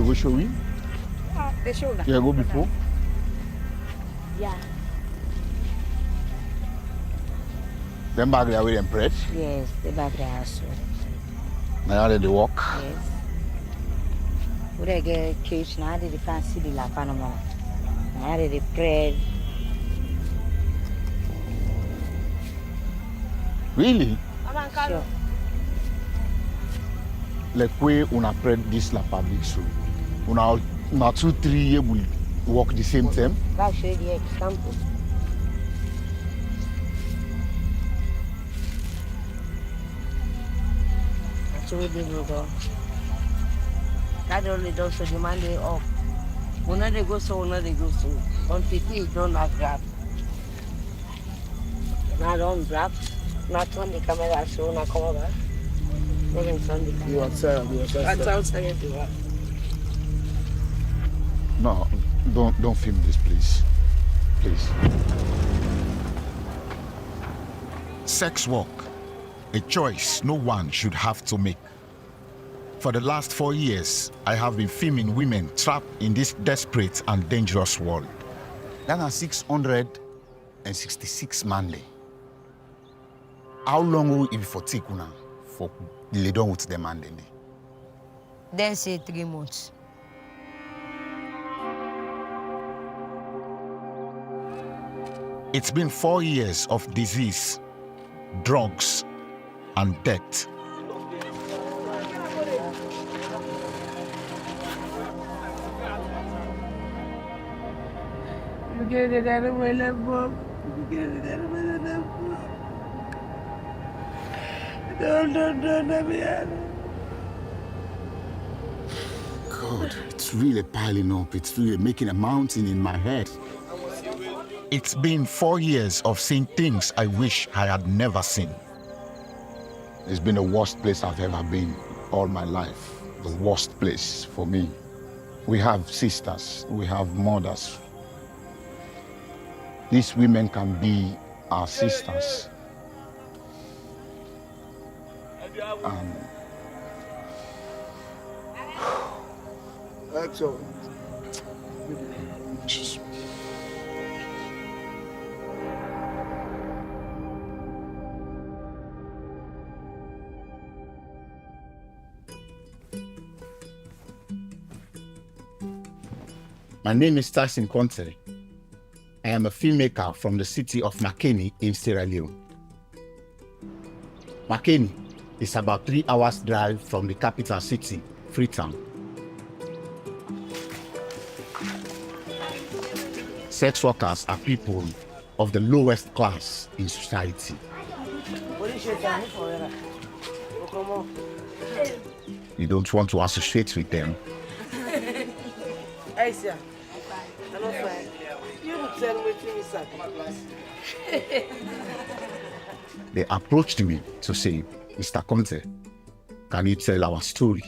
go show me? The shoulder. Yeah, go before. Yeah. Then back there with them bread. Yes, the back there also. Now they walk. Yes. Would I get cage now? They can't see the lap animal. Now they bread. Really? Sure. Like we una bread this la public so. Una 2-3 years will work the same time. I'll show you the example. So we did go. That only does so the Monday off. When they go so, when they go so. On PT, don't have grab. Now don't grab. Not on the camera, so not come over. You outside. That's outside the work. No, don't film this, please. Please. Sex work, a choice no one should have to make. For the last 4 years, I have been filming women trapped in this desperate and dangerous world. That are 666 manly. How long will it be for take una for lay down with them and then? Then say 3 months. It's been 4 years of disease, drugs, and death. God, it's really piling up. It's really making a mountain in my head. It's been 4 years of seeing things I wish I had never seen. It's been the worst place I've ever been all my life. The worst place for me. We have sisters, we have mothers. These women can be our sisters. That's all. Just... My name is Tyson Conte. I am a filmmaker from the city of Makeni in Sierra Leone. Makeni is about 3 hours drive from the capital city, Freetown. Sex workers are people of the lowest class in society. You don't want to associate with them. They approached me to say, Mr. Conte, can you tell our story?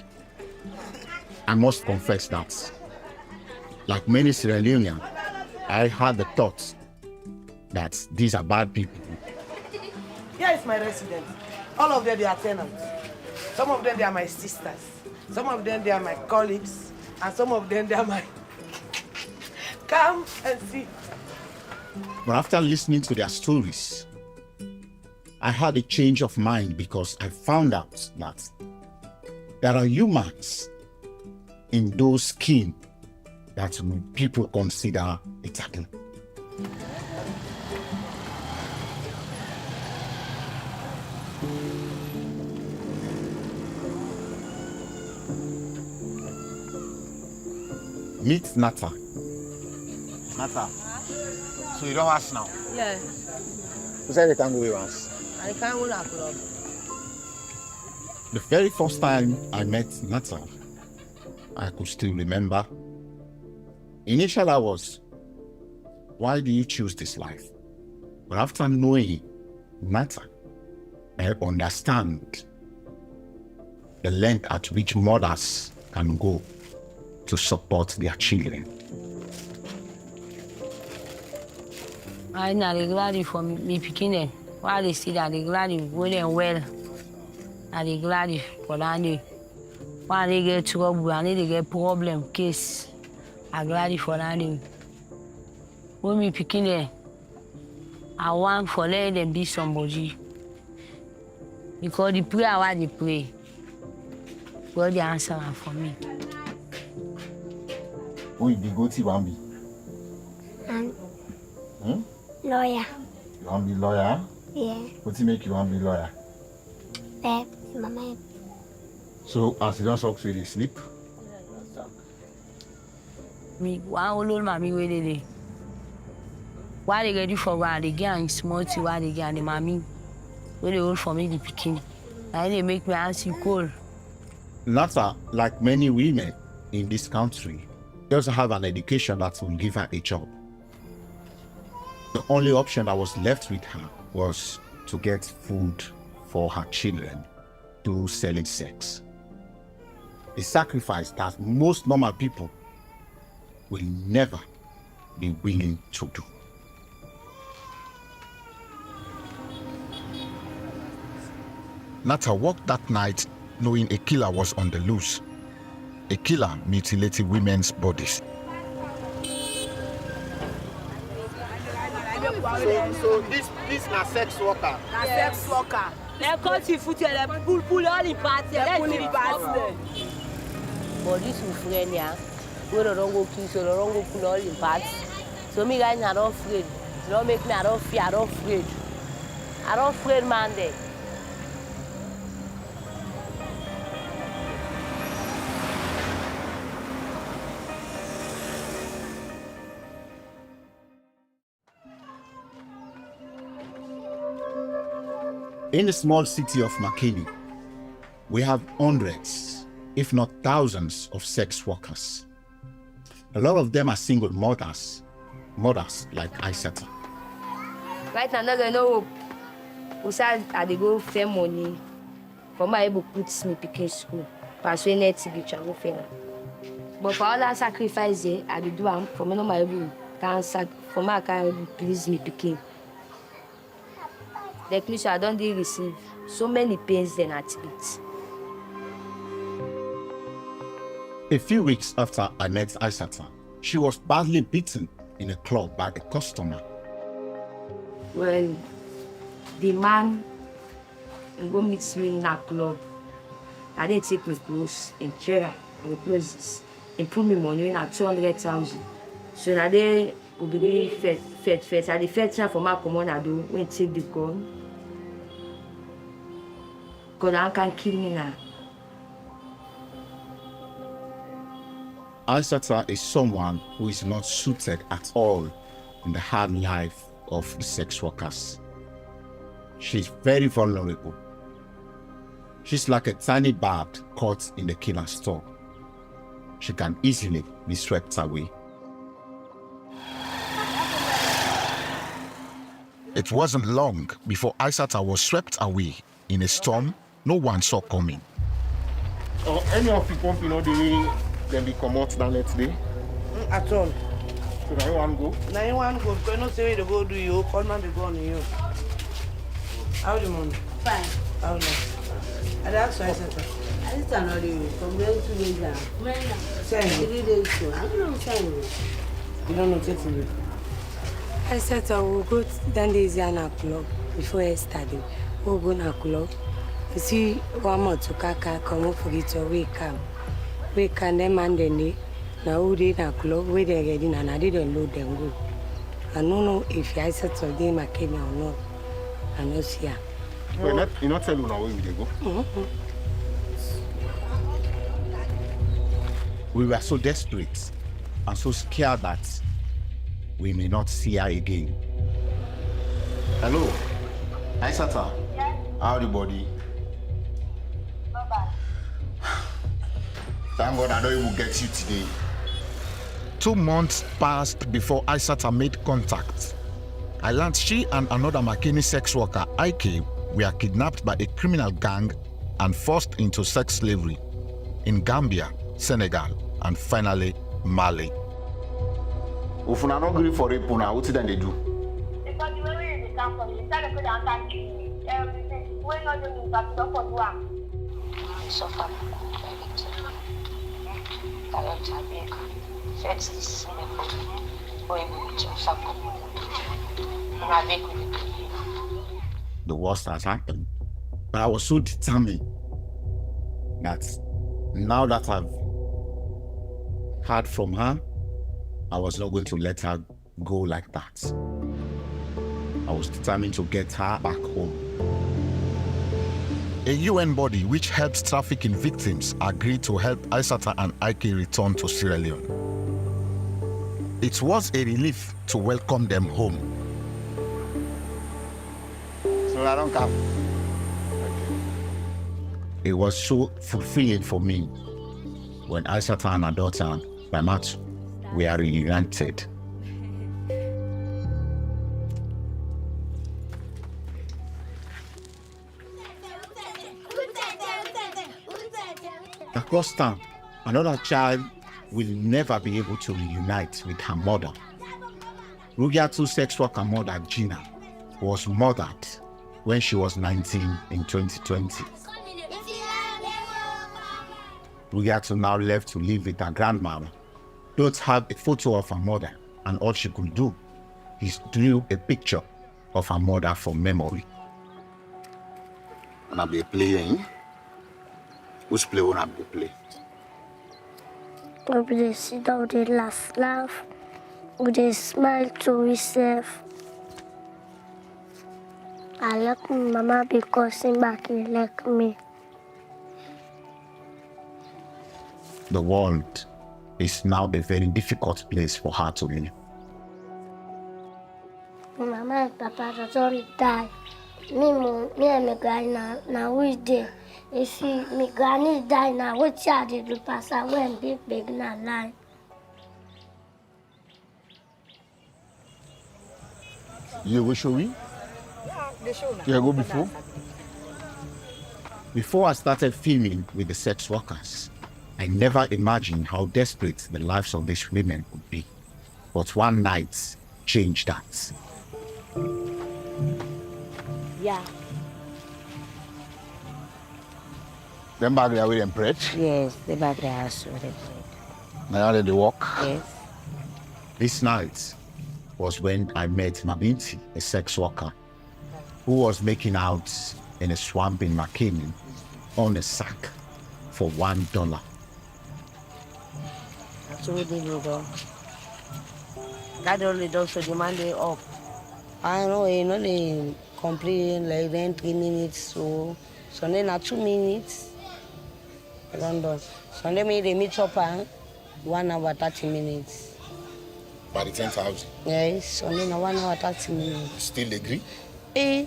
I must confess that, like many Sierra Leoneans, I had the thought that these are bad people. Here is my resident. All of them, they are tenants. Some of them, they are my sisters. Some of them, they are my colleagues. And some of them, they are my... Come and see. But after listening to their stories, I had a change of mind because I found out that there are humans in those schemes that people consider attacking. Meet Nata. Nata, so you don't ask now? Yeah. Who said they can't go with us? I can't go up. The very first time I met Nata, I could still remember. Initially I was, why do you choose this life? But after knowing Nata, I understand the length at which mothers can go to support their children. I'm not glad for me picking. While they see that they glad well and well. And they glad for Landy. When they get trouble, and they get problem, case, I'm glad for that. When me picking there, I want for let them be somebody. Because the prayer what they pray, God the answer am for me. Who is the go-to Bambi? Lawyer. You want to be lawyer? Yeah. What do you make you want to be lawyer? Pep, mama. So, as you don't talk to you, sleep? Me, one old mommy where they dey. Why they get it for what they get and small tea, why they get and the mommy where they hold for me the picking. And they make me ask you cold. Nata, like many women in this country, doesn't have an education that will give her a job. The only option that was left with her was to get food for her children through selling sex. A sacrifice that most normal people will never be willing to do. Nata walked that night knowing a killer was on the loose. A killer mutilated women's bodies. So this na sex worker. Na sex worker. They cut your foot and they pull all the parts. They pull the parts. But this is friend here. We don't go kill, so don't go pull all the parts. So me guys are not afraid. Don't make me I don't fear, I don't afraid. I don't afraid man there. In the small city of McKinney, we have hundreds, if not thousands, of sex workers. A lot of them are single mothers like Isata. Right now, I know Usa I dey go fair money for my able put me picking school. Persuade to be travel fair. But for all that sacrifice there, I dey do am for me no my able can for my can please me picking. The police I don't receive so many pains than at it. A few weeks after I met Isata, she was badly beaten in a club by a customer. Well, the man go meet me in a club. I didn't take my clothes in chair and the clothes and put me money in at 200,000. So now they will be fed. I the first time for my Komon-Tok when take the gun. God I can kill me now. Isata is someone who is not suited at all in the hard life of sex workers. She's very vulnerable. She's like a tiny bird caught in the killer's store. She can easily be swept away. It wasn't long before Isata was swept away in a storm no one saw coming. Any of the company know the way them be come out that next day? At all. So now you want to go? Now you want to go, because you not say where they go do you, call man they go on you. How the money? Fine. How much? I asked you, I said, I just don't know from there to there. send me. 3 days so I don't know send you. You don't know what to do. I said I will go down the Ziana club before yesterday. We'll go to the club. You see one more to Kaka, come up for it or wake up. Wake and them and then now who did a club, where they get in and I didn't load them go. I don't know if I said to them I came or not. I know see her. You not tell you now where we dey go? We were so desperate and so scared that we may not see her again. Hello, Isata. Yes. Howdy, body? Bye-bye. Thank God I know it will get you today. 2 months passed before Isata made contact. I learned she and another McKinney sex worker, Ike, were kidnapped by a criminal gang and forced into sex slavery in Gambia, Senegal, and finally Mali. If you not agree for rape, what did they do? Because the way they come from, they start to put down and kill me. Everything. When not doing that, don't put one. suffer everything. I went to America. First this going to suffer. The worst has happened. But I was so determined that now that I've heard from her, I was not going to let her go like that. I was determined to get her back home. A UN body which helps trafficking victims agreed to help Isata and Ike return to Sierra Leone. It was a relief to welcome them home. So I don't come. It was so fulfilling for me when Isata and her daughter, my match, we are reunited. Across town, another child will never be able to reunite with her mother. Rugiatu sex worker mother Gina was murdered when she was 19 in 2020. Rugiatu now left to live with her grandmother. Don't have a photo of her mother, and all she could do is drew a picture of her mother for memory. When I be playing, who's play when I be play? We dey sit down, we dey laugh, we dey smile to ourselves. I like my mama because she like me. The world is now a very difficult place for her to live. My mama and papa don't die. Me and my granny now we there. If my granny die now, what child did you pass away and big na lie? You go show me? Yeah, they show now. You go before? Before I started filming with the sex workers, I never imagined how desperate the lives of these women would be. But one night changed that. Yeah. Them bag there with them bread. Yes, the back there has to bread. Now they walk. Yes. This night was when I met Mabinti, a sex worker, who was making out in a swamp in Makeni on a sack for $1. So we did it all. That only does so demand it up. I know, they complete like then 3 minutes, so then at 2 minutes, I don't know. So then they meet up 1 hour 30 minutes. By the 10,000. Yes, so then 1 hour 30 minutes. Still agree? Eh,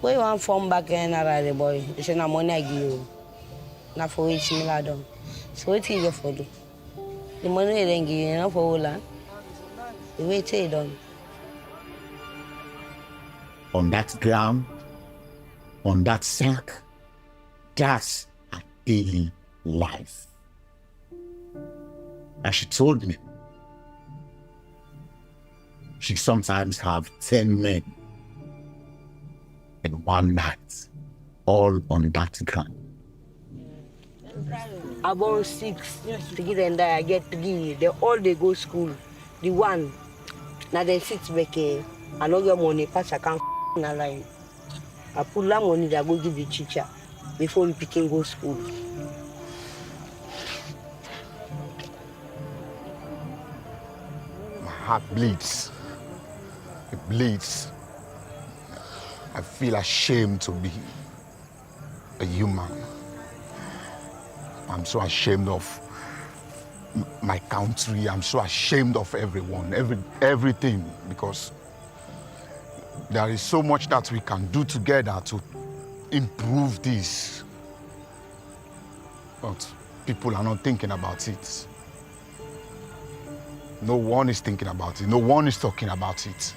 we want from back and the boy. They say na money I give you. Na for which similar done. So what is it for do? The money they give you, not for all. The way it's done. On that ground, on that sack, that's a daily life. And she told me, she sometimes have 10 men in one night, all on that ground. About 6 to get them there, I get 3. They all they go school. The one, now they sit back here. I don't get money, pass I can't na line. I pull that money that I go give the teacher before we pick and go school. My heart bleeds. It bleeds. I feel ashamed to be a human. I'm so ashamed of my country. I'm so ashamed of everyone, everything, because there is so much that we can do together to improve this. But people are not thinking about it. No one is thinking about it. No one is talking about it.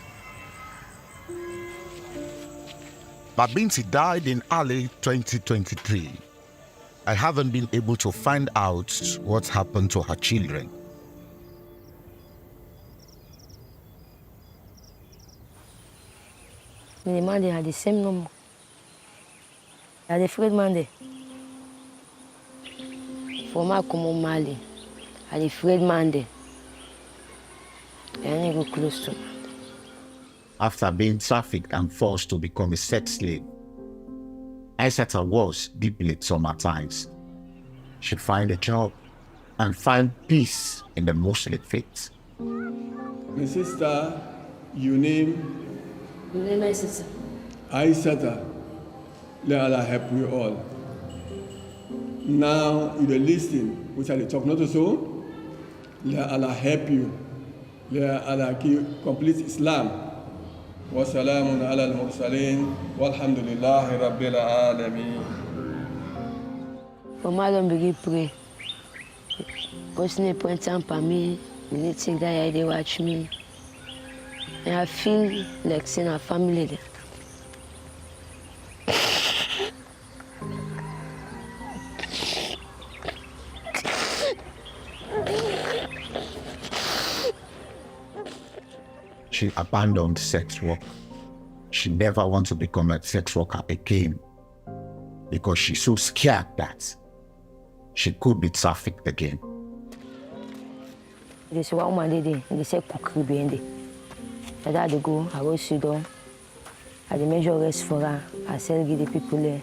Babinti died in early 2023. I haven't been able to find out what happened to her children. The man they had the same number. They had the freed man there. For my common Mali, I the afraid man there. I ain't go close to me. After being trafficked and forced to become a sex slave, Isata was deeply traumatized. She find a job and find peace in the Muslim faith. My sister, you name You name my sister? Isata. Let Allah help you all. Now you listen, which I talk not so. Let Allah help you. Let Allah give complete Islam. وسلام على المرسلين والحمد لله رب العالمين. For my don't begin pray. Personally, point time for me, you need to take that eye, they watch me. And I feel like seeing a family there. She abandoned sex work. She never wants to become a sex worker again because she's so scared that she could be trafficked again. They say, what woman did they? They say, cookery behind it. And I go, I go sit down. I measure rest for her. I sell give the people there.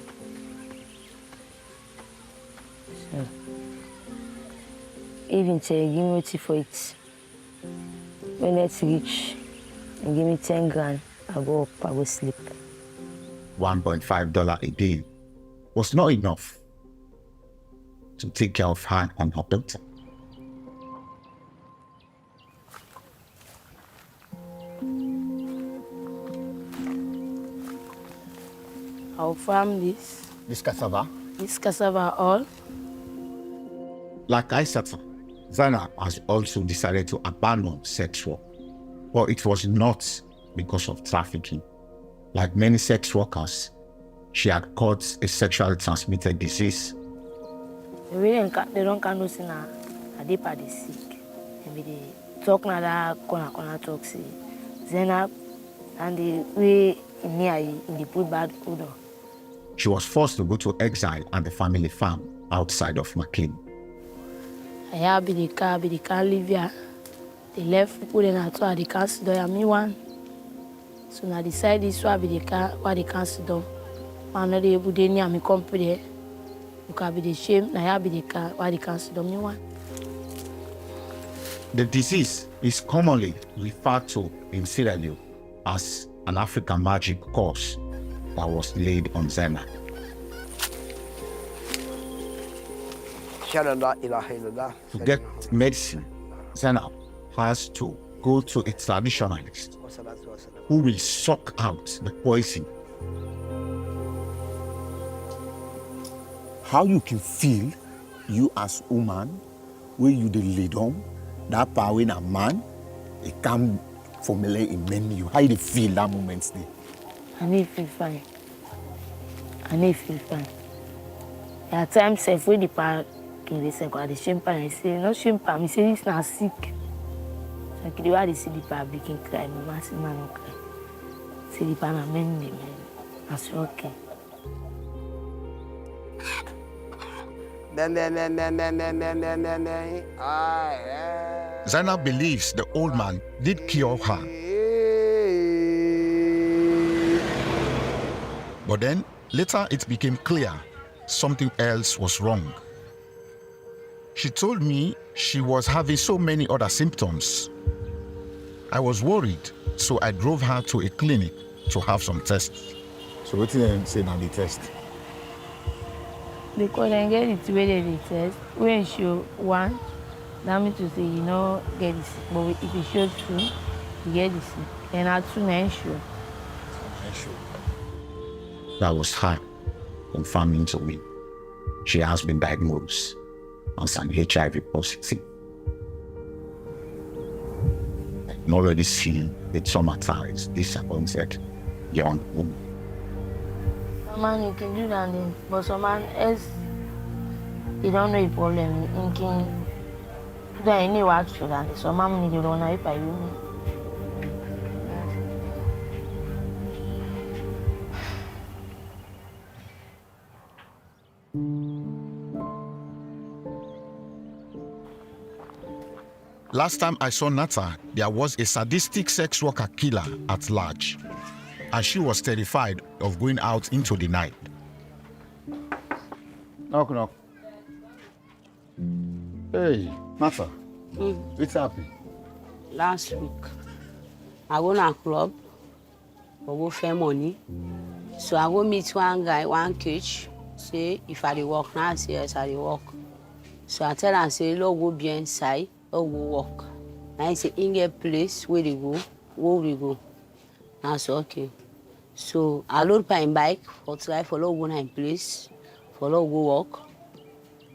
So, even say, give me tea for it. When it's rich, and give me 10 grand, I go up, I go sleep. $1.5 a day was not enough to take care of her and her daughter. I'll farm this cassava. cassava all. Like Isata, Zainab has also decided to abandon sex work, but it was not because of trafficking. Like many sex workers, she had caught a sexually transmitted disease. They don't can see na they are sick. And they talk na that corner talk say Zainab and the way near in the put bad odor. She was forced to go to exile at the family farm outside of McLean. I be the car live here. They left people in at all, they can't sit down, me one. So now decide this will be the car where they can't sit down. Man, not able to near me company. You can be the shame, now I be the car where they can't sit down, me one. The disease is commonly referred to in Sierra Leone as an African magic curse that was laid on Zainab. To get medicine, Zainab has to go to a traditionalist who will suck out the poison. How you can feel, you as woman, where you dey lay down, that power when a man, it can formulate in menu. How you feel that moment there? I need feel fine. There are times if we depart, in the second, the shame pan, I say, no shame pan, I say, it's not sick. So I could do the see the pan, begin cry, my massive man will cry. See the pan, man. That's okay. Zainab believes the old man did cure her. But then, later it became clear something else was wrong. She told me she was having so many other symptoms. I was worried, so I drove her to a clinic to have some tests. So what did they say now the test? Because I get it where they test. When show one, that means to say you know get this. But if you show two, you get this. And at two, I sure. That was her confirming to me she has been diagnosed as an HIV positive. I can already see the traumatized, disappointed young woman. Some man you can do that then, but some man else, you don't know the problem. You can do that any work for that. Some man need to run away by you. Last time I saw Nata, there was a sadistic sex worker killer at large, and she was terrified of going out into the night. Knock. Hey, Nata. What's happening? Last week, I go to a club, I go fair money. So I go meet one guy, one coach, say if I dey work now, I say yes, I dey work. So I tell am say, "Look, go be inside, or go work." And he say, "In get place where they go, where we go." And I say, "Okay." So I load my bike for try for go na place, for go work.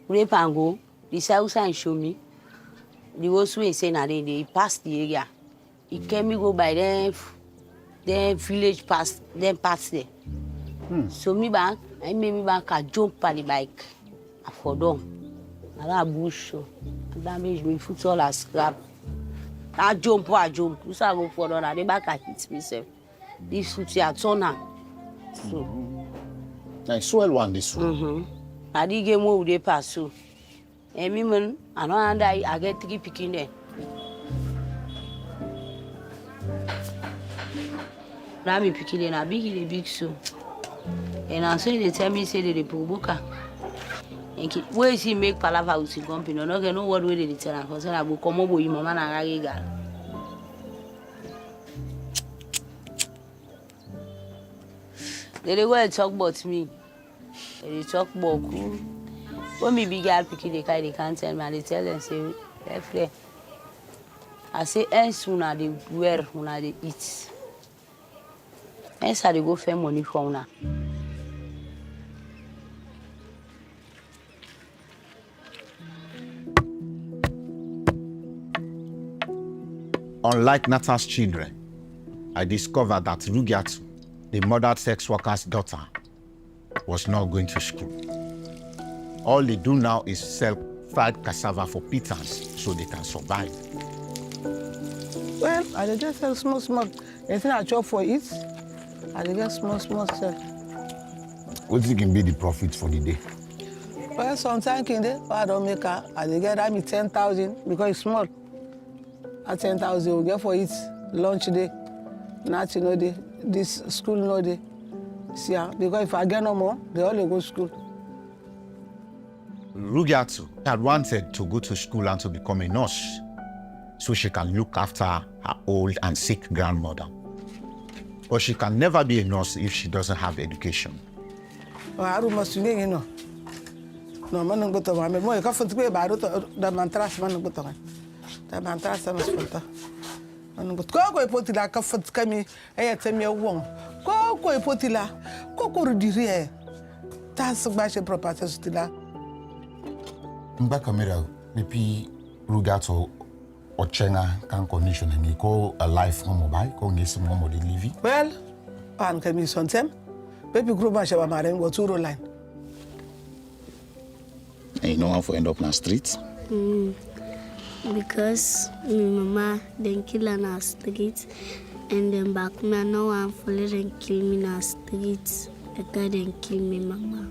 Rape and go. The side show me. The host way say na they pass the area. He came me go by them village past them pass there. So me back, I made me back I jump on the bike. I fall down. And that bush so damage me foot all as scrap. I jump. You say I go fall down and the back I hit myself. This foot here turn am. So I swell one this one. I did get more with the pass so. And me man, I know and I get 3 picking there. Now me picking there, I big so. And I say they tell me say they provoke. Where is he make palava with the company? No get no word where they tell am. Cause I go come over you mama na gaga. They go and talk about me. They talk about who. When me big girl picking they can't tell me and they tell them say left there. I say else una they wear una they eat. Else I they go fair money for una. Unlike Nata's children, I discovered that Rugiatu, the murdered sex worker's daughter, was not going to school. All they do now is sell fried cassava for pittance so they can survive. Well, I dey just sell small. Anything I chop for it, I dey get small sell. What can be the profit for the day? Well, sometimes in there, I don't make I dey get that me 10,000 because it's small. At 10,000 we get for it lunch day, nothing no day, this school no day. See, because if I get no more, they only go school. Rugiatu had wanted to go to school and to become a nurse so she can look after her old and sick grandmother. But she can never be a nurse if she doesn't have education. I must you know. No, man, go to my mother. Can't forget about the mantras, man, go to my. The mantras, man, go. Man, go put it like a foot coming. I tell me a wong. Go put it like. Go redirect. That's a bash property still. Mba kamera maybe Rugiatu or China can condition and go a life home mobile, go get some more de living. Well, and can be sometime. Baby group man shall marry go to line. And you know how to end up in the streets? Because my mama then kill on our street, and then back me no one follow and kill me in our street. The guy then kill me mama.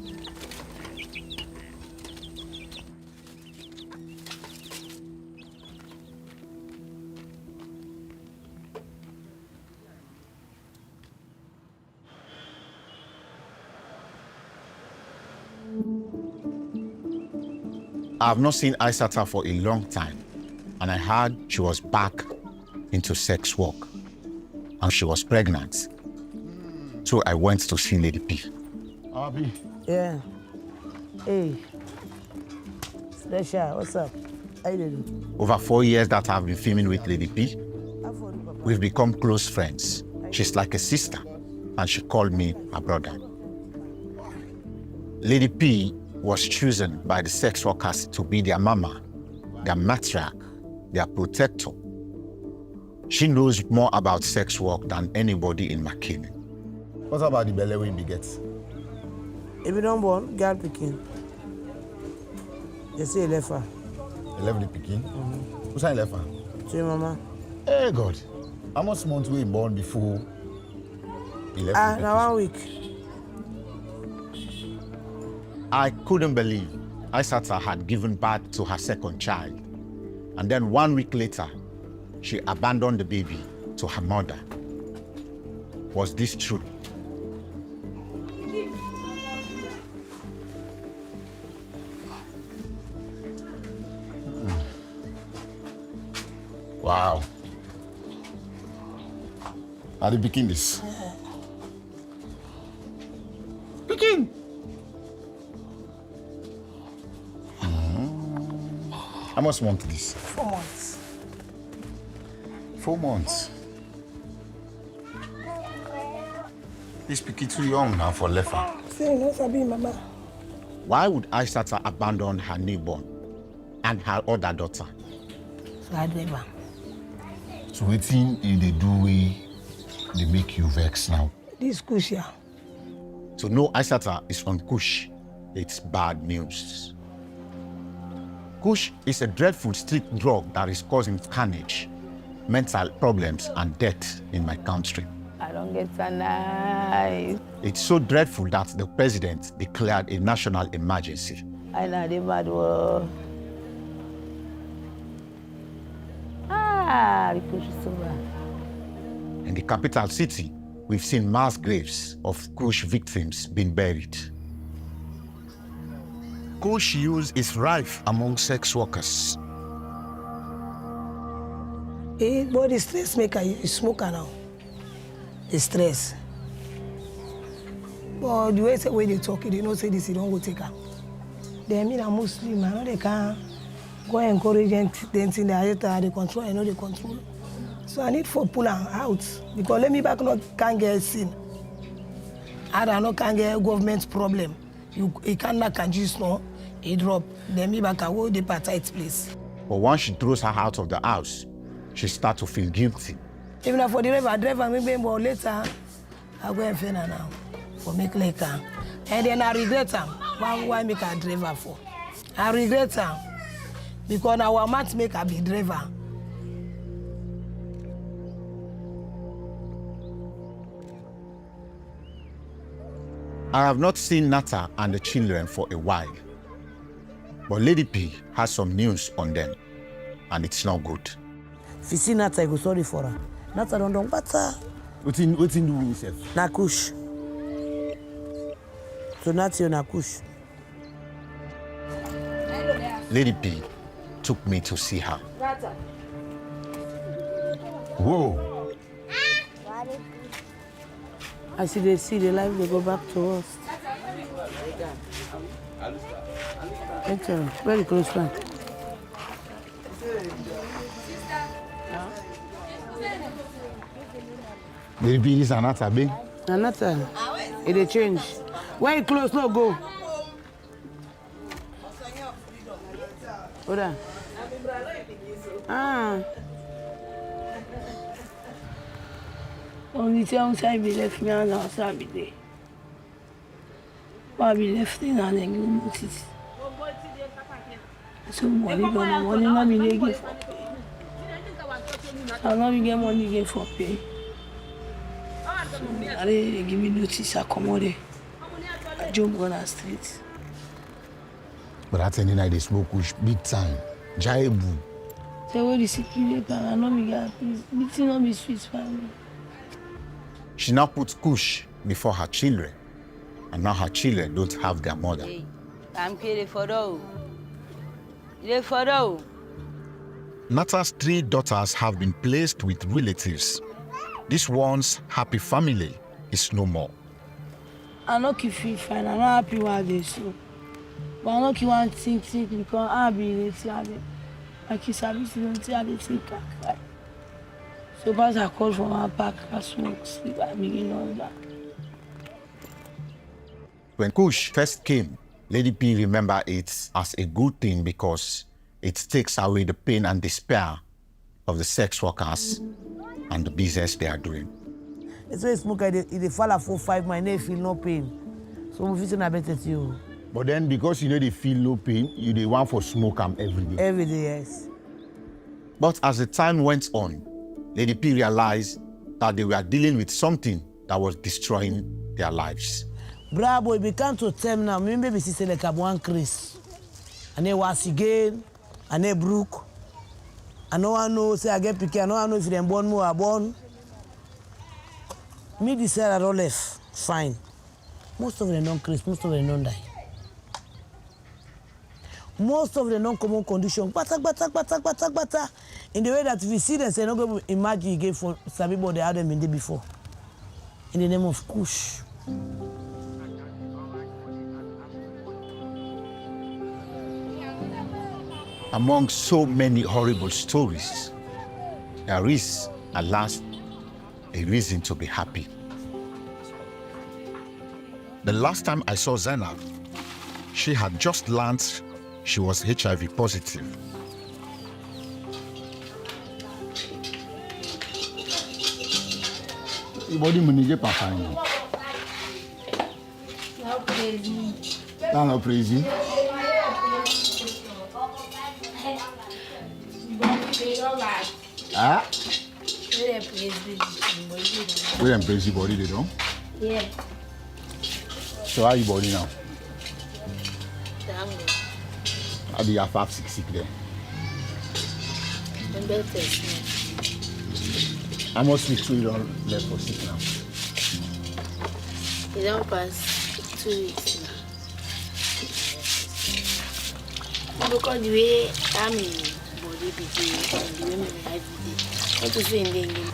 I have not seen Isata for a long time, and I heard she was back into sex work, and she was pregnant. So I went to see Lady P. Abi. Yeah. Hey. Special, what's up? How you doing? Over 4 years that I've been filming with Lady P, we've become close friends. She's like a sister, and she called me her brother. Lady P was chosen by the sex workers to be their mama, their matriarch, their protector. She knows more about sex work than anybody in McKinney. What about the belly when you get? If you don't born, girl picking. You see, left her. You left the picking? Who's I left her? See, mama. Hey, God. How much months were you born before you left the Now 1 week. I couldn't believe Isata had given birth to her second child. And then 1 week later, she abandoned the baby to her mother. Was this true? Wow. Are they picking this? Picking. How much month this? 4 months. 4 months. This picky too young now for Lefa. Say, no, Sabi, Mama. Why would Isata abandon her newborn and her other daughter? So I drive her. So wetin they do way they make you vex now? This kush here. To know Isata is on kush, it's bad news. Kush is a dreadful street drug that is causing carnage, mental problems, and death in my country. I don't get a knife. It's so dreadful that the president declared a national emergency. I know the bad word. The kush is so bad. In the capital city, we've seen mass graves of kush victims being buried. Kush use is rife among sex workers. But the stress maker, you smoker now. The stress. But the way they talk, they don't say this, you don't go take her. They mean a Muslim, I know they can't go encourage them in the theater, they control, I know they control. So I need for pull her out. Because let me back not can't get seen. I don't know can't get government problem. You can't just know, it drop. Then me back I will the tight place. But once she throws her out of the house, she starts to feel guilty. Even for the driver, maybe more later, I go and find her now. For make later. And then I regret her. Why make her driver for? I regret her. Because our match make her be driver. I have not seen Nata and the children for a while. But Lady P has some news on them, and it's not good. If you see Nata, I go sorry for her. Nata don't know better. What in do himself? Nakush. So Nata Nakush. Lady P took me to see her. Whoa. I see the life, they go back to us. Very close friend. Lady P is another big. Another. It change. When you close, no go. Hold on. Only time I be left me and outside be there. But I be left in and then you notice. So money not be there give for pay. I not be get money give for pay. So they give me notice I come out there. I jump on the street. But that's any night they smoke kush big time. Jaibu. So what is it? I know me get this not be sweet for me. She now puts kush before her children, and now her children don't have their mother. I'm kidding for those. For those. Nata's 3 daughters have been placed with relatives. This once happy family is no more. I know you feel fine. I'm not happy with this. But I know you want to think because I be lazy. Like you said, I think. So as I call from my back, I smoke, sleep, I begin on that. When kush first came, Lady P remembered it as a good thing because it takes away the pain and despair of the sex workers and the business they are doing. It's why smoke, they fall for 5 months, they feel no pain. So I'm feeling better to you. But then because you know they feel no pain, you they want for smoke them every day. Every day, yes. But as the time went on, Lady P realized that they were dealing with something that was destroying their lives. Bravo, it became to them now. Maybe we see like one Chris. And they was again, and they broke. I no one know, say I get picky, I no one know if them born more or born. Me decide I don't left, fine. Most of them don't craze, most of them don't die. Most of them don't come on condition, bata. In the way that if you see them, say, no go imagine you gave for some people they had them in there before. In the name of kush. Among so many horrible stories, there is, at last, a reason to be happy. The last time I saw Zainab, she had just learned she was HIV positive. Ibody munije pafanya. No crazy. Ah? We them crazy body they don't? Yeah. So how you body now? How do you have 5, 6 sick there? How much weeks you don't left for sick now? You don't pass 2 weeks now. Because the way I'm in body busy and the way my life is, what to say in the English?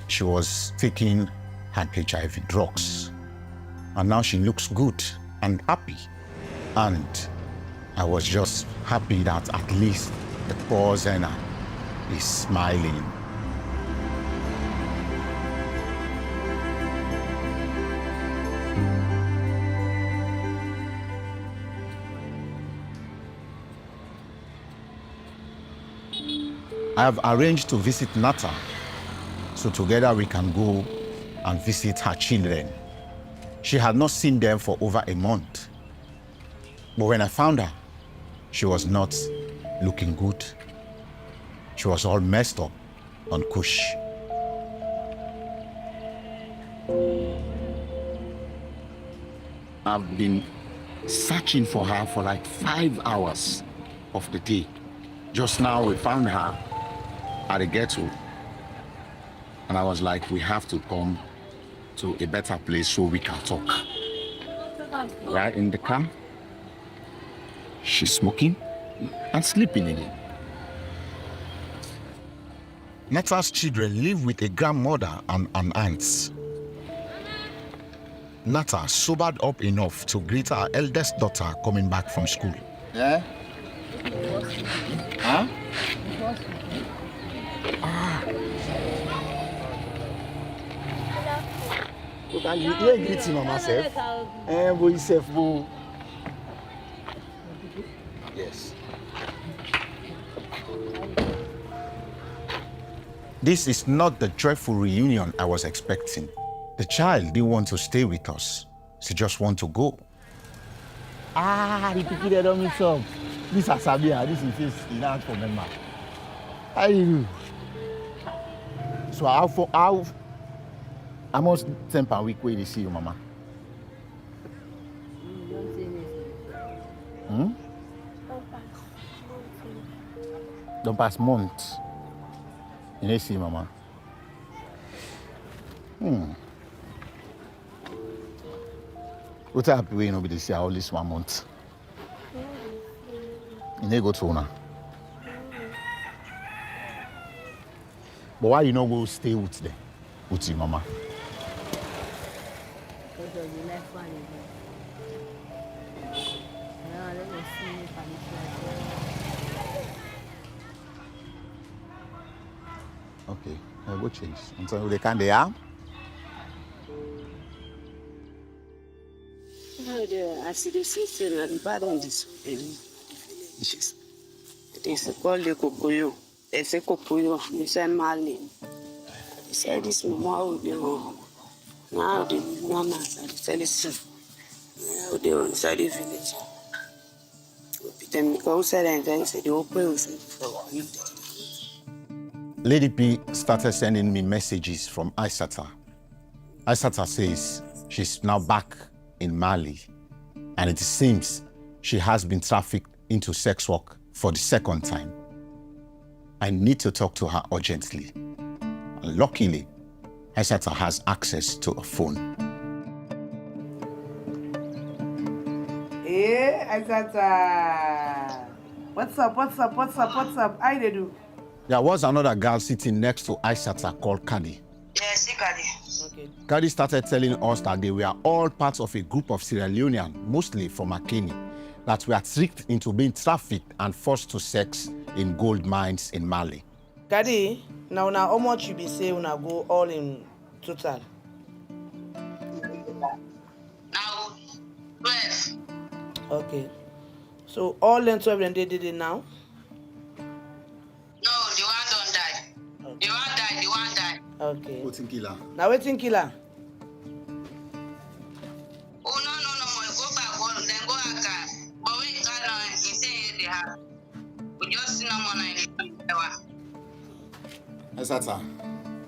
She was taking her HIV drugs, and now she looks good and happy. And I was just happy that at least the poor Zainab is smiling. I have arranged to visit Nata, so together we can go and visit her children. She had not seen them for over a month. But when I found her, she was not looking good. She was all messed up on kush. I've been searching for her for like 5 hours of the day. Just now we found her at a ghetto. And I was like, we have to come to a better place so we can talk. Right in the car, she's smoking and sleeping in it. Nata's children live with a grandmother and an aunt. Nata sobered up enough to greet her eldest daughter coming back from school. Yeah? Huh? You ain't greeting mama self. Boy self, boo. Yes. This is not the joyful reunion I was expecting. The child didn't want to stay with us. She just want to go. The people they don't mix up. This is Sabia, this is face in out for member. How you? So how much time per week will they see you, mama? Don't pass months. You don't see mama. What type of way you know be they see all this 1 month? You need go to now. But why you not go stay with them? With your mama? Because of the life one again. Now let me see if I'm Okay, I'll go change. Until they can they are? I see the sister and the bad on this villages. It is called the Kokoyo. They say Kokoyo, they say Mali. They say this mama will be home. Now the mama they say this. Now they are inside the village. Then go outside and then say the open for you. Lady P started sending me messages from Isata. Isata says she's now back in Mali, and it seems she has been trafficked into sex work for the second time. I need to talk to her urgently. And luckily, Isata has access to a phone. Hey, Isata. What's up? How you do? There was another girl sitting next to Isata called Kadi. Yes, Kadi. Okay. Kadi started telling us that they were all part of a group of Sierra Leoneans, mostly from Makeni, that were tricked into being trafficked and forced to sex in gold mines in Mali. Kadi, now how much you be say una go all in total? Now, 12. Okay. So all them 12 they did it now? No, the one don't die. Okay. The one died. Okay. Killer. Now waiting killer. Oh, no, go back, then go back. But we got on, he say they have. We just see no more Isata,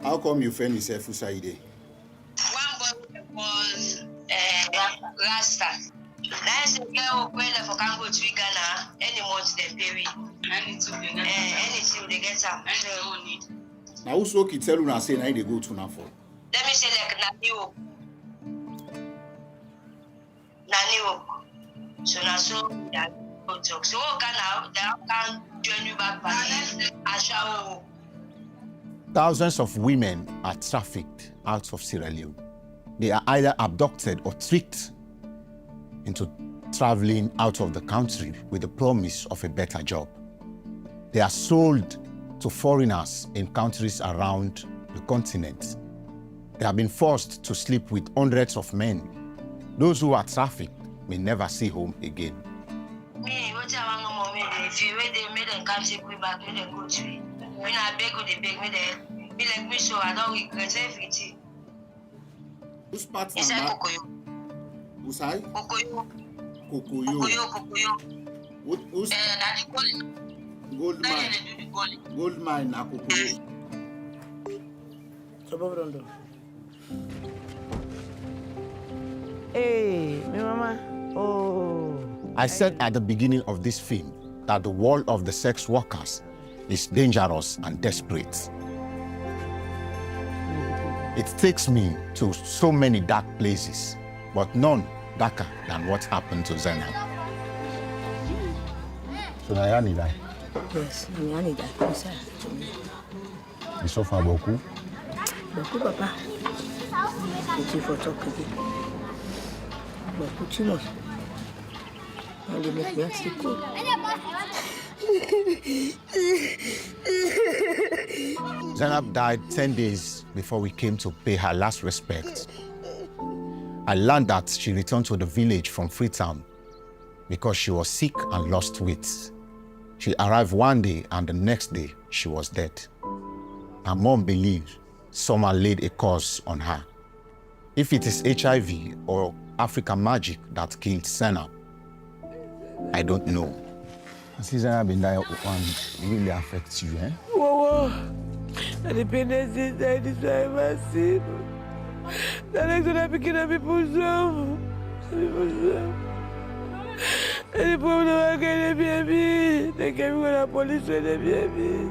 how come you find yourself Usaide? One boy was Rasta. That's the girl who pay for can go to Ghana any month they pay me. Anything they get up and they own it. Now who's okay tell you say now they go to now for? Let me say like Naniwo. So now so that talk. So can join you back by Ashawo. Thousands of women are trafficked out of Sierra Leone. They are either abducted or tricked into traveling out of the country with the promise of a better job. They are sold to foreigners in countries around the continent. They have been forced to sleep with hundreds of men. Those who are trafficked may never see home again. Me, what I want to if you they made them come take me back, make them go to me. When I beg, they beg me there. Be like me, so I don't regret everything. Whose part Is that Kokoyo? Usai? Kokoyo. Who's That's gold mine? Gold mine na Kokoyo. Hey, my mama. Oh. I said at the beginning of this film that the world of the sex workers is dangerous and desperate. It takes me to so many dark places, but none darker than what happened to Zainab. So now you need that. Yes, I need that. Yes, sir. You suffer beaucoup. Beaucoup, papa. Il faut talker. Beaucoup, tu m'as. On les met bien, c'est cool. Zainab died 10 days before we came to pay her last respect. I learned that she returned to the village from Freetown because she was sick and lost weight. She arrived one day and the next day she was dead. Her mom believed someone laid a curse on her. If it is HIV or African magic that killed Zainab, I don't know. Since I have been there, one really affects you, eh? Whoa. The dependence is that is very massive. The next one I begin to be pushed off. And the problem I get a baby. They came with the police with the baby.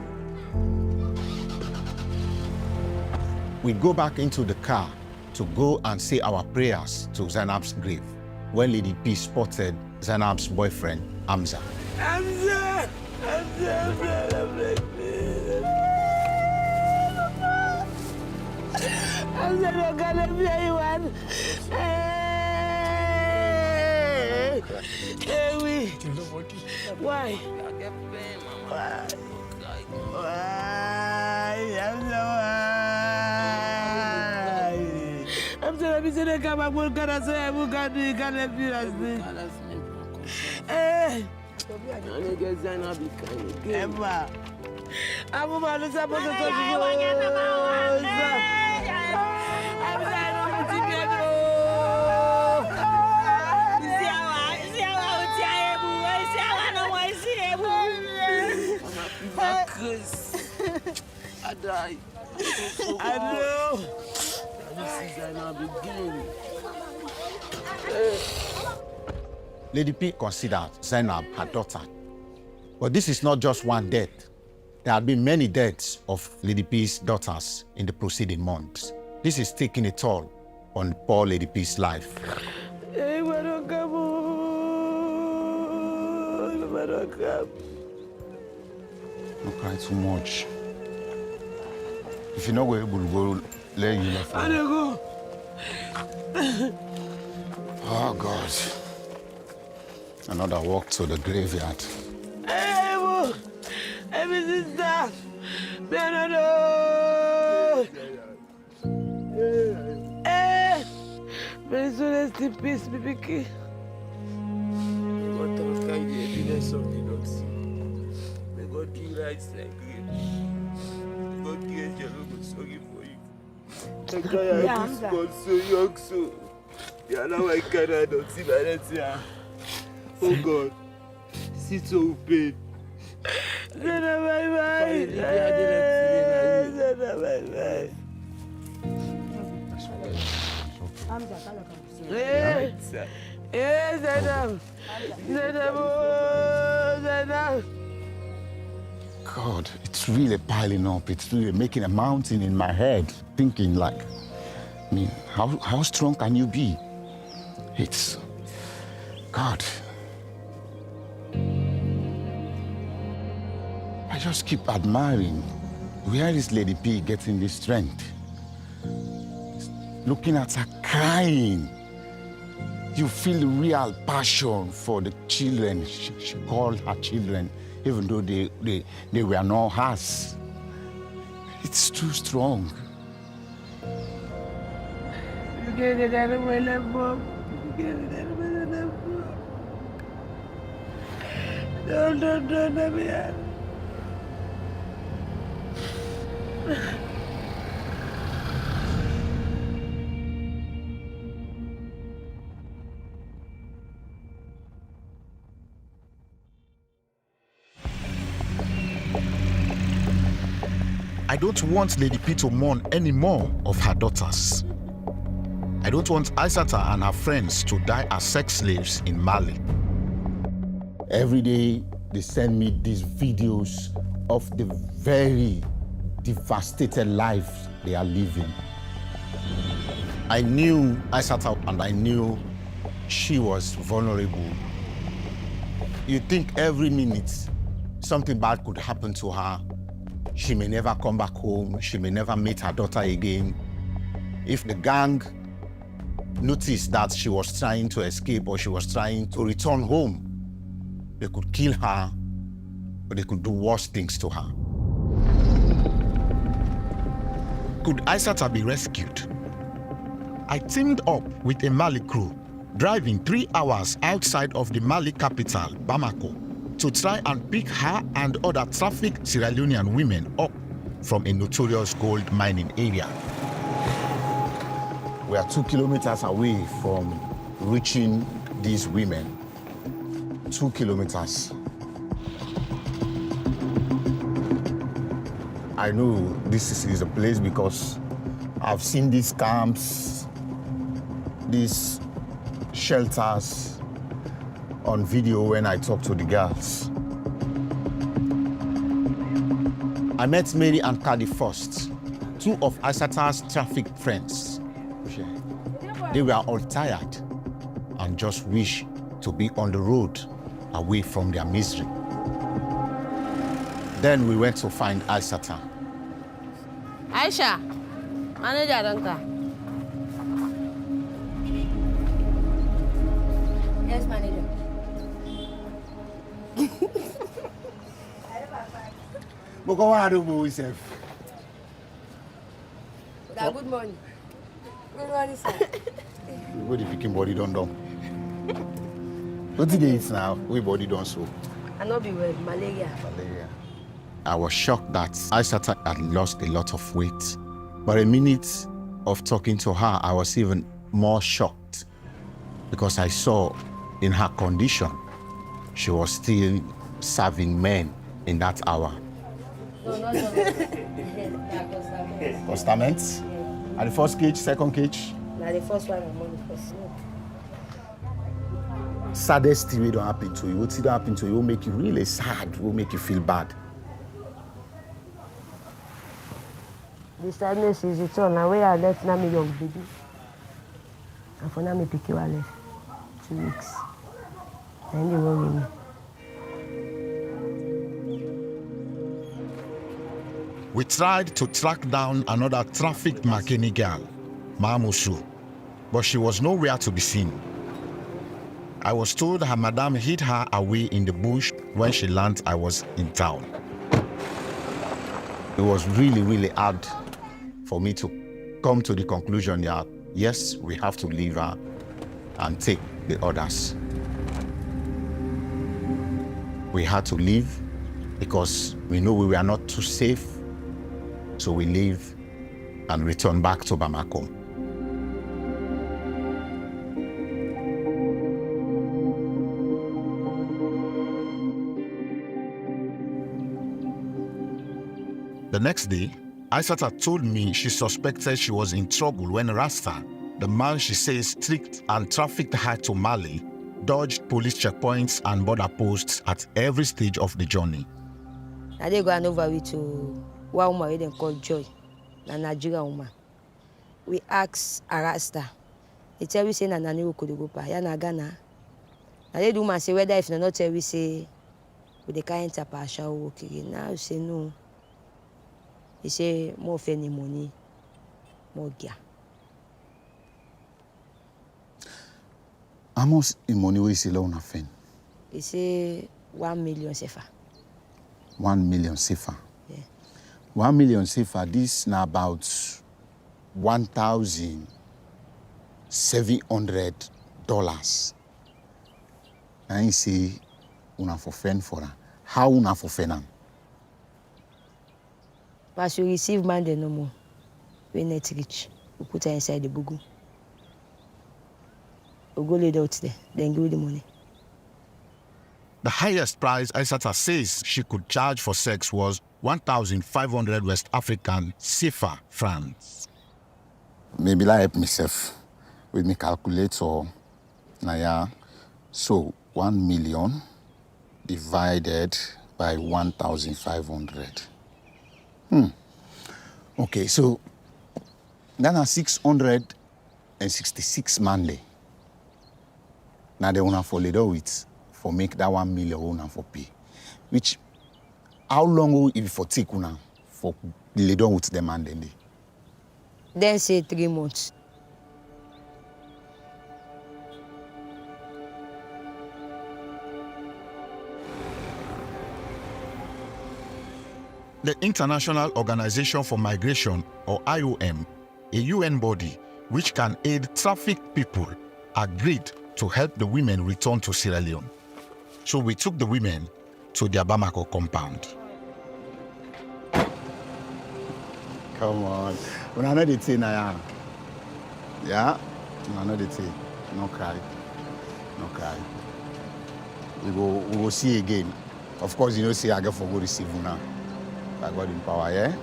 We go back into the car to go and say our prayers to Zainab's grave when Lady P spotted Zainab's boyfriend, Hamza. Hamza, not gonna be anyone. Hey, we. Why? I'm sorry, I'm saying come back. We're gonna say I'm gonna do. Gonna be as this. Hey. Emma. I'm about to say I'm going to talk to I die. I know. This is Zainab again. Lady P considered Zainab her daughter. But this is not just one death. There had been many deaths of Lady P's daughters in the preceding months. This is taking a toll on poor Lady P's life. Don't cry too much. If you're not able to go, let you left. Oh God. Another walk to the graveyard. Hey, my sister. Hey, may soon rest in peace, baby. God don't carry the evidence of the not sin. May God give rights like grace. God create your logo sorry for you. The guy I was born so young, so yeah, now I cannot see my letter. Oh God, this is so pain. Zainab, bye-bye. Zainab, bye-bye. Hey, Zainab. Zainab, oh, Zainab. God, it's really piling up. It's really making a mountain in my head. Thinking like, I mean, how strong can you be? It's, God. I just keep admiring. Where is Lady P getting this strength? Looking at her crying. You feel the real passion for the children. She called her children, even though they were not hers. It's too strong. Don't, I don't want Lady P to mourn any more of her daughters. I don't want Isata and her friends to die as sex slaves in Mali. Every day they send me these videos of the very devastated life they are living. I knew Isata and I knew she was vulnerable. You think every minute something bad could happen to her. She may never come back home. She may never meet her daughter again. If the gang noticed that she was trying to escape or she was trying to return home, they could kill her, or they could do worse things to her. Could Isata be rescued? I teamed up with a Mali crew, driving 3 hours outside of the Mali capital, Bamako, to try and pick her and other trafficked Sierra Leonean women up from a notorious gold mining area. We are 2 kilometers away from reaching these women. 2 kilometers. I know this is a place because I've seen these camps, these shelters on video when I talk to the girls. I met Mary and Kadi first, 2 of Isata's traffic friends. They were all tired and just wish to be on the road away from their misery. Then we went to find Isata. Aisha, manager Donka. Yes, manager. But go on, do yourself. Good morning. Good morning, sir. Where the picking body don't do? What did they eat now? We body don't so. I not be well, malaria. I was shocked that Isata had lost a lot of weight. But a minute of talking to her, I was even more shocked because I saw in her condition, she was still serving men in that hour. No, not Constaments? At the first cage, second cage? Now the first one I'm on the first. Saddest thing will don't happen to you. What don't happen to you will make you really sad, will make you feel bad. The sadness is it's all. Now where I left now me young baby. And for now me pick you left 2 weeks. And they worry me. We tried to track down another trafficked Makeni girl, Mamusu, but she was nowhere to be seen. I was told her madam hid her away in the bush when she learned I was in town. It was really, really hard for me to come to the conclusion that, yes, we have to leave her and take the others. We had to leave because we know we were not too safe. So we leave and return back to Bamako. The next day, Isata told me she suspected she was in trouble when Rasta, the man she says tricked and trafficked her to Mali, dodged police checkpoints and border posts at every stage of the journey. I did go over to one woman they called Joy, a Nigerian woman. We asked a Rasta. He tell we say na nani could go pa, ya na Ghana. I did woman say whether if not tell we say we the can't enter pa shall work again. Now say no. He say more of any money, more gear. How much in money we see loan offend? He say 1 million CFA. 1 million CFA. Yeah. 1 million CFA, this now about $1,700. And he say, una for fend for her. How una for fend am? As you receive man, they no more. We net rich. We put her inside the bugu. We go lay it out there, then give you the money. The highest price Isata says she could charge for sex was 1,500 West African CFA francs. Maybe I help myself with my calculator. Now, yeah. So 1 million divided by 1,500. Okay, so Ghana 666 manly. Now they wanna for leader with for make that 1 million una for pay. Which how long will it for take una for leader with the man then? Then say 3 months. The International Organization for Migration, or IOM, a UN body which can aid trafficked people, agreed to help the women return to Sierra Leone. So we took the women to their Bamako compound. Come on. When I know the thing now. Yeah? When I know the thing. No cry. No cry. We go see again. Of course, you know, see I get for go receive now. By God in power, yeah?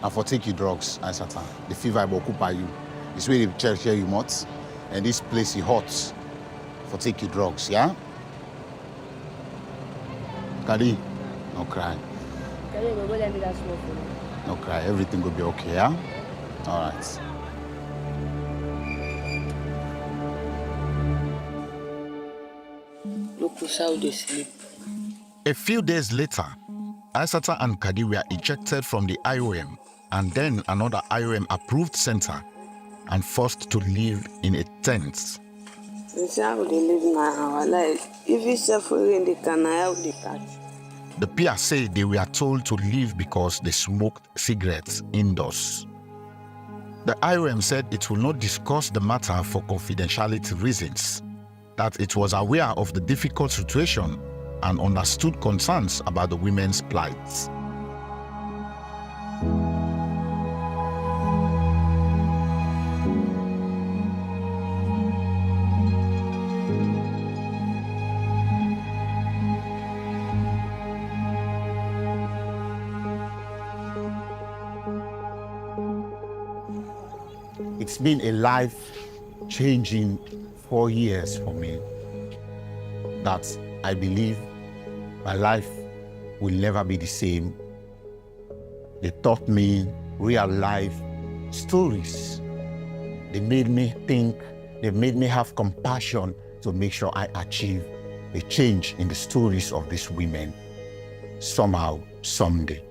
And for take your drugs, Isata. The fever will occupy you. This way the church here you must. And this place is hot. For take your drugs, yeah? Kadi, no cry. Kadi, go let me that smoke for me. No cry. Everything will be okay, yeah? All right. Look how they sleep. A few days later, Isata and Kadi were ejected from the IOM and then another IOM-approved center and forced to live in a tent. They say how they live now our life. If you suffering, they can help the cat. The peers say they were told to leave because they smoked cigarettes indoors. The IOM said it will not discuss the matter for confidentiality reasons, that it was aware of the difficult situation and understood concerns about the women's plight. It's been a life-changing 4 years for me that I believe my life will never be the same They taught me real life stories. They made me think, they made me have compassion to make sure I achieve a change in the stories of these women somehow, someday.